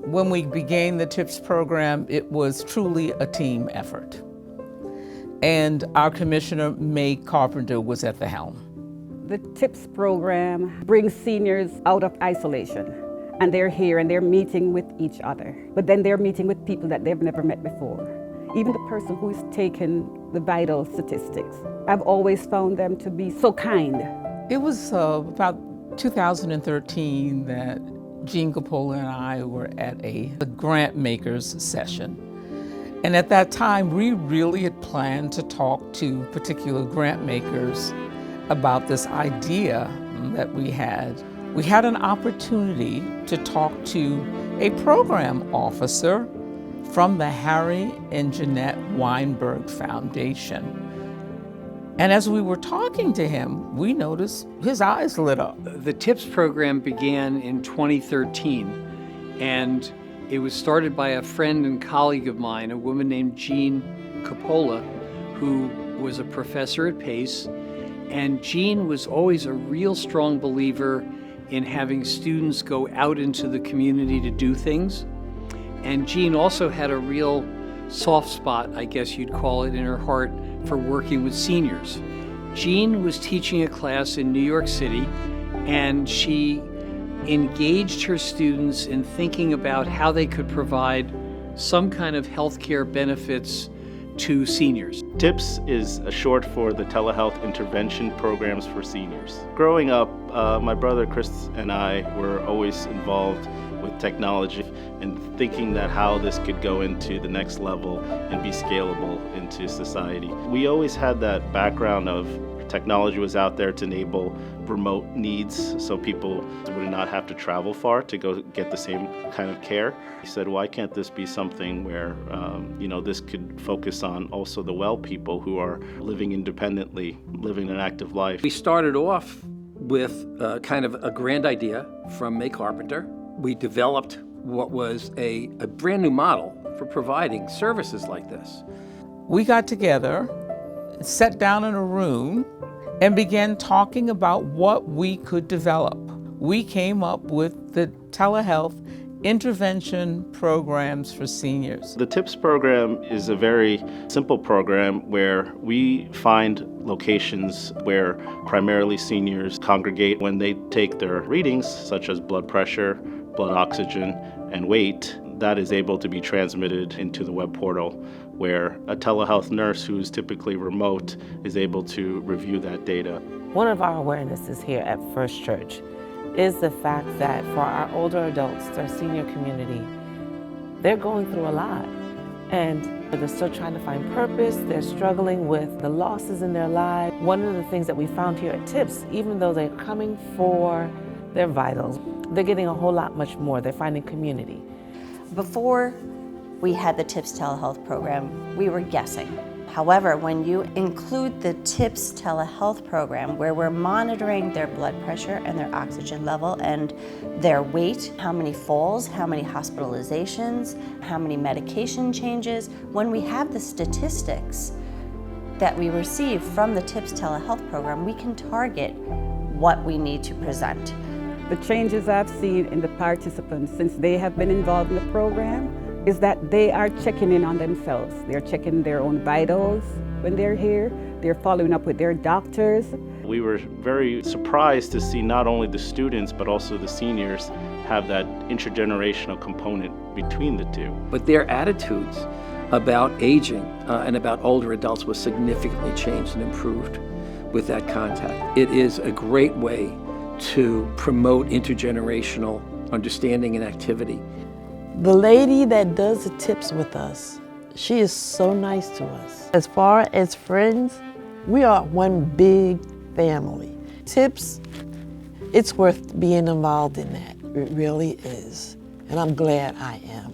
When we began the TIPS program, it was truly a team effort. And our commissioner, May Carpenter, was at the helm. The TIPS program brings seniors out of isolation, and they're here and they're meeting with each other. But then they're meeting with people that they've never met before. Even the person who's taken the vital statistics. I've always found them to be so kind. It was about 2013 that Gene Coppola and I were at a grant makers session. And at that time, we really had planned to talk to particular grant makers about this idea that we had. We had an opportunity to talk to a program officer from the Harry and Jeanette Weinberg Foundation. And as we were talking to him, we noticed his eyes lit up. The TIPS program began in 2013, and it was started by a friend and colleague of mine, a woman named Gene Coppola, who was a professor at Pace. And Gene was always a real strong believer in having students go out into the community to do things. And Gene also had a real soft spot, I guess you'd call it, in her heart for working with seniors. Jean was teaching a class in New York City, and she engaged her students in thinking about how they could provide some kind of healthcare benefits to seniors. TIPS is a short for the Telehealth Intervention Programs for Seniors. Growing up, my brother Chris and I were always involved with technology and thinking that how this could go into the next level and be scalable into society. We always had that background of technology was out there to enable remote needs so people would not have to travel far to go get the same kind of care. He said, why can't this be something where this could focus on also the well people who are living independently, living an active life. We started off with kind of a grand idea from May Carpenter. We developed what was a brand new model for providing services like this. We got together, sat down in a room, and began talking about what we could develop. We came up with the telehealth intervention programs for seniors. The TIPS program is a very simple program where we find locations where primarily seniors congregate when they take their readings, such as blood pressure, blood oxygen, and weight. That is able to be transmitted into the web portal where a telehealth nurse who's typically remote is able to review that data. One of our awarenesses here at First Church is the fact that for our older adults, our senior community, they're going through a lot. And they're still trying to find purpose, they're struggling with the losses in their lives. One of the things that we found here at TIPS, even though they're coming for their vitals, they're getting a whole lot much more. They're finding community. Before we had the TIPS telehealth program, we were guessing. However, when you include the TIPS telehealth program, where we're monitoring their blood pressure and their oxygen level and their weight, how many falls, how many hospitalizations, how many medication changes, when we have the statistics that we receive from the TIPS telehealth program, we can target what we need to present. The changes I've seen in the participants since they have been involved in the program is that they are checking in on themselves. They're checking their own vitals when they're here. They're following up with their doctors. We were very surprised to see not only the students but also the seniors have that intergenerational component between the two. But their attitudes about aging and about older adults was significantly changed and improved with that contact. It is a great way to promote intergenerational understanding and activity. The lady that does the TIPS with us, she is so nice to us. As far as friends, we are one big family. TIPS, it's worth being involved in that. It really is. And I'm glad I am.